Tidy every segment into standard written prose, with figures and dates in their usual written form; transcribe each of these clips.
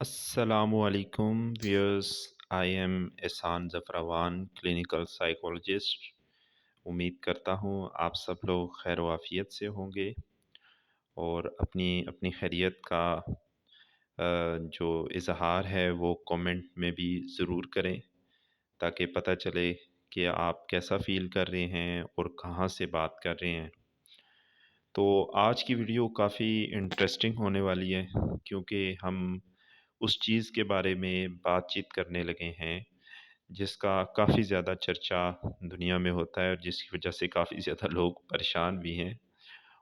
Assalamualaikum viewers. I am एहसान ज़फ़रावान, clinical psychologist. उम्मीद करता हूँ आप सब लोग खैर वाफियत से होंगे और अपनी अपनी खैरियत का जो इज़हार है वो कमेंट में भी ज़रूर करें, ताकि पता चले कि आप कैसा फ़ील कर रहे हैं और कहाँ से बात कर रहे हैं। तो आज की वीडियो काफ़ी इंटरेस्टिंग होने वाली है, क्योंकि हम उस चीज़ के बारे में बातचीत करने लगे हैं जिसका काफ़ी ज़्यादा चर्चा दुनिया में होता है और जिसकी वजह से काफ़ी ज़्यादा लोग परेशान भी हैं,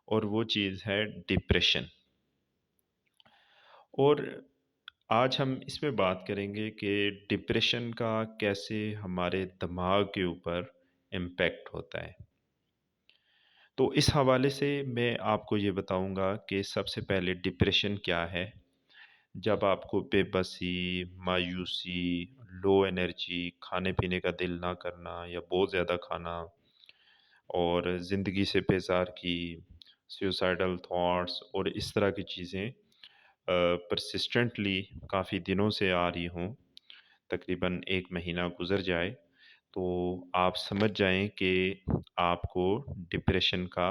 और वो चीज़ है डिप्रेशन। और आज हम इसमें बात करेंगे कि डिप्रेशन का कैसे हमारे दिमाग के ऊपर इम्पैक्ट होता है। तो इस हवाले से मैं आपको ये बताऊंगा कि सबसे पहले डिप्रेशन क्या है। जब आपको बेबसी, मायूसी, लो एनर्जी, खाने-पीने का दिल ना करना या बहुत ज़्यादा खाना और ज़िंदगी से बेज़ार की, सुसाइडल थॉट्स और इस तरह की चीज़ें परसिस्टेंटली काफ़ी दिनों से आ रही हों, तकरीबन 1 महीना गुज़र जाए, तो आप समझ जाएँ कि आपको डिप्रेशन का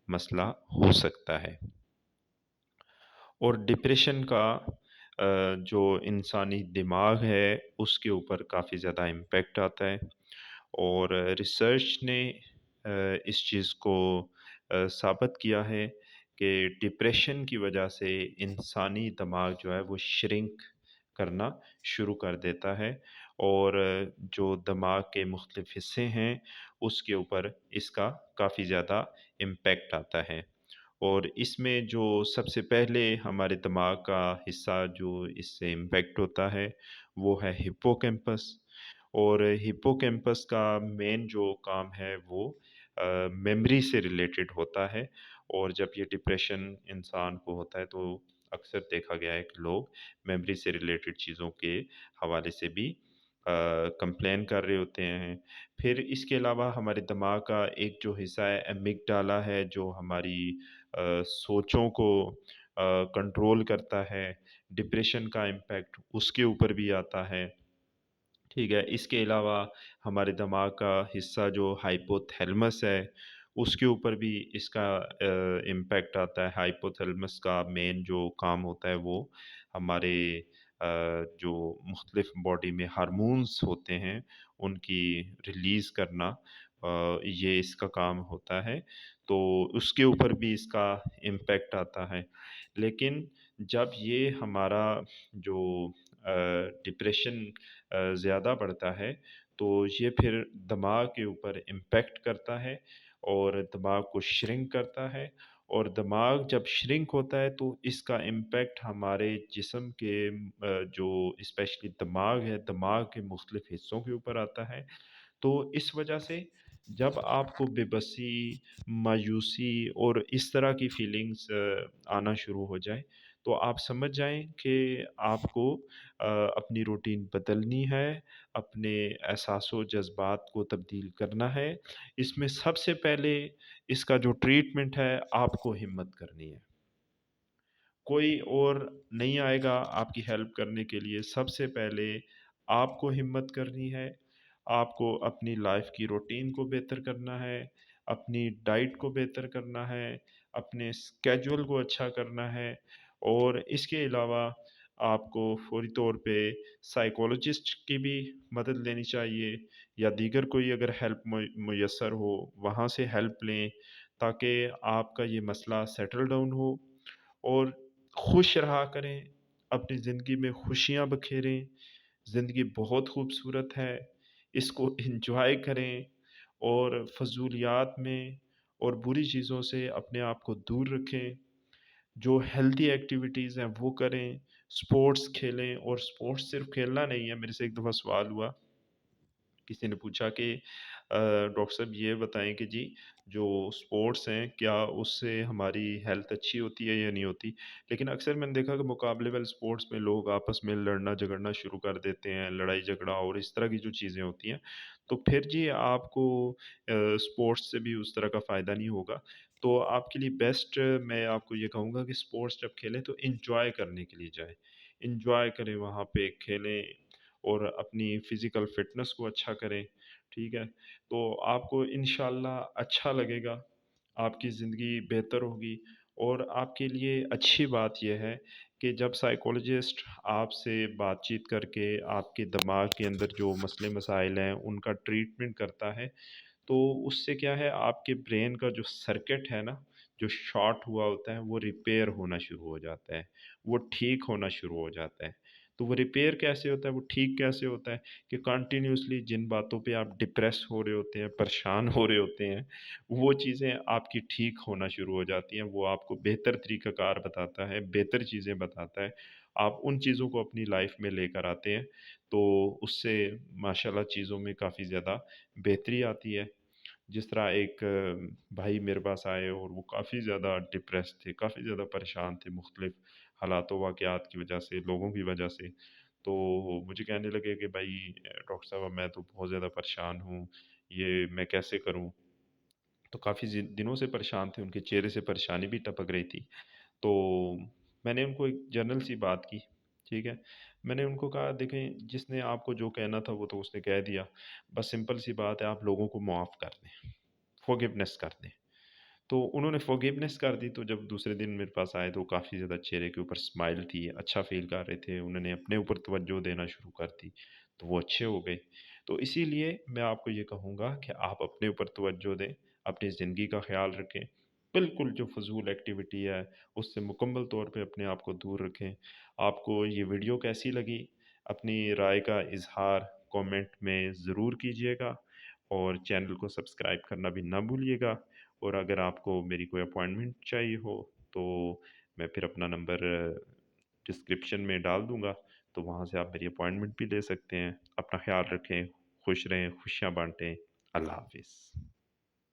मसला हो सकता है। और डिप्रेशन का जो इंसानी दिमाग है उसके ऊपर काफ़ी ज़्यादा इम्पेक्ट आता है। और रिसर्च ने इस चीज़ को साबित किया है कि डिप्रेशन की वजह से इंसानी दिमाग जो है वो श्रिंक करना शुरू कर देता है, और जो दिमाग के मुख्तलिफ हिस्से हैं उसके ऊपर इसका काफ़ी ज़्यादा इम्पेक्ट आता है। और इसमें जो सबसे पहले हमारे दिमाग का हिस्सा जो इससे इम्पैक्ट होता है वो है हिप्पोकैम्पस। और हिप्पोकैम्पस का मेन जो काम है वो मेमोरी से रिलेटेड होता है। और जब ये डिप्रेशन इंसान को होता है तो अक्सर देखा गया है कि लोग मेमोरी से रिलेटेड चीज़ों के हवाले से भी कंप्लेन कर रहे होते हैं। फिर इसके अलावा हमारे दिमाग का एक जो हिस्सा है एमिगडाला है, जो हमारी सोचों को कंट्रोल करता है। डिप्रेशन का इम्पैक्ट उसके ऊपर भी आता है। ठीक है, इसके अलावा हमारे दिमाग का हिस्सा जो हाइपोथैलेमस है, उसके ऊपर भी इसका इम्पैक्ट आता है। हाइपोथैलेमस का मेन जो काम होता है वो हमारे जो मुख्तलिफ बॉडी में हार्मोन्स होते हैं, उनकी रिलीज़ करना, ये इसका काम होता है। तो उसके ऊपर भी इसका इम्पैक्ट आता है। लेकिन जब ये हमारा जो डिप्रेशन ज़्यादा बढ़ता है, तो ये फिर दिमाग के ऊपर इम्पैक्ट करता है और दिमाग को श्रिंक करता है। और दिमाग जब श्रिंक होता है तो इसका इम्पैक्ट हमारे जिस्म के जो स्पेशली दिमाग है, दिमाग के मुख्तलिफ हिस्सों के ऊपर आता है। तो इस वजह से जब आपको बेबसी, मायूसी और इस तरह की फीलिंग्स आना शुरू हो जाए, तो आप समझ जाएँ कि आपको अपनी रूटीन बदलनी है, अपने एहसास-ओ जज़्बात को तब्दील करना है। इसमें सबसे पहले इसका जो ट्रीटमेंट है, आपको हिम्मत करनी है। कोई और नहीं आएगा आपकी हेल्प करने के लिए। सबसे पहले आपको हिम्मत करनी है, आपको अपनी लाइफ़ की रूटीन को बेहतर करना है, अपनी डाइट को बेहतर करना है, अपने स्केड्यूल को अच्छा करना है। और इसके अलावा आपको फ़ौरी तौर पे साइकोलॉजिस्ट की भी मदद लेनी चाहिए, या दीगर कोई अगर हेल्प मुयस्सर हो, वहाँ से हेल्प लें, ताकि आपका ये मसला सेटल डाउन हो। और खुश रहा करें, अपनी ज़िंदगी में खुशियाँ बखेरें। ज़िंदगी बहुत खूबसूरत है, इसको एन्जॉय करें और फ़ज़ूलियात में और बुरी चीज़ों से अपने आप को दूर रखें। जो हेल्दी एक्टिविटीज़ हैं वो करें, स्पोर्ट्स खेलें। और स्पोर्ट्स सिर्फ़ खेलना नहीं है। मेरे से एक दफ़ा सवाल हुआ, किसी ने पूछा कि डॉक्टर साहब ये बताएँ कि जी, जो स्पोर्ट्स हैं क्या उससे हमारी हेल्थ अच्छी होती है या नहीं होती? लेकिन अक्सर मैंने देखा कि मुकाबले वाले स्पोर्ट्स में लोग आपस में लड़ना-झगड़ना शुरू कर देते हैं, लड़ाई-झगड़ा और इस तरह की जो चीज़ें होती हैं। तो फिर जी आपको स्पोर्ट्स से भी उस तरह का फ़ायदा नहीं होगा। تو آپ کے لیے بیسٹ میں آپ کو یہ کہوں گا کہ اسپورٹس جب کھیلیں تو انجوائے کرنے کے لیے جائیں، انجوائے کریں وہاں پہ کھیلیں اور اپنی فزیکل فٹنس کو اچھا کریں، ٹھیک ہے؟ تو آپ کو انشاءاللہ اچھا لگے گا، آپ کی زندگی بہتر ہوگی، اور آپ کے لیے اچھی بات یہ ہے کہ جب سائیکولوجسٹ آپ سے بات چیت کر کے آپ کے دماغ کے اندر جو مسئلے مسائل ہیں ان کا ٹریٹمنٹ کرتا ہے، تو اس سے کیا ہے آپ کے برین کا جو سرکٹ ہے نا، جو شارٹ ہوا ہوتا ہے وہ ریپیئر ہونا شروع ہو جاتا ہے، وہ ٹھیک ہونا شروع ہو جاتا ہے۔ تو وہ ریپیئر کیسے ہوتا ہے، وہ ٹھیک کیسے ہوتا ہے کہ کنٹینیوسلی جن باتوں پہ آپ ڈپریس ہو رہے ہوتے ہیں، پریشان ہو رہے ہوتے ہیں، وہ چیزیں آپ کی ٹھیک ہونا شروع ہو جاتی ہیں، وہ آپ کو بہتر طریقہ کار بتاتا ہے، بہتر چیزیں بتاتا ہے، آپ ان چیزوں کو اپنی لائف میں لے کر آتے ہیں، تو اس سے ماشاءاللہ چیزوں میں کافی زیادہ بہتری آتی ہے۔ جس طرح ایک بھائی میرے پاس آئے اور وہ کافی زیادہ ڈپریس تھے، کافی زیادہ پریشان تھے مختلف حالات و واقعات کی وجہ سے، لوگوں کی وجہ سے، تو مجھے کہنے لگے کہ بھائی ڈاکٹر صاحب میں تو بہت زیادہ پریشان ہوں، یہ میں کیسے کروں؟ تو کافی دنوں سے پریشان تھے، ان کے چہرے سے پریشانی بھی ٹپک رہی تھی۔ تو میں نے ان کو ایک جنرل سی بات کی، ٹھیک ہے؟ میں نے ان کو کہا دیکھیں جس نے آپ کو جو کہنا تھا وہ تو اس نے کہہ دیا، بس سمپل سی بات ہے آپ لوگوں کو معاف کر دیں، فورگیونیس کر دیں۔ تو انہوں نے فورگیونیس کر دی، تو جب دوسرے دن میرے پاس آئے تو کافی زیادہ چہرے کے اوپر اسمائل تھی، اچھا فیل کر رہے تھے، انہوں نے اپنے اوپر توجہ دینا شروع کر دی، تو وہ اچھے ہو گئے۔ تو اسی لیے میں آپ کو یہ کہوں گا کہ آپ اپنے اوپر توجہ دیں، اپنی زندگی کا خیال رکھیں، بالکل جو فضول ایکٹیویٹی ہے اس سے مکمل طور پہ اپنے آپ کو دور رکھیں۔ آپ کو یہ ویڈیو کیسی لگی، اپنی رائے کا اظہار کومنٹ میں ضرور کیجیے گا، اور چینل کو سبسکرائب کرنا بھی نہ بھولیے گا، اور اگر آپ کو میری کوئی اپوائنٹمنٹ چاہیے ہو تو میں پھر اپنا نمبر ڈسکرپشن میں ڈال دوں گا، تو وہاں سے آپ میری اپوائنٹمنٹ بھی لے سکتے ہیں۔ اپنا خیال رکھیں، خوش رہیں، خوشیاں بانٹیں۔ اللہ حافظ۔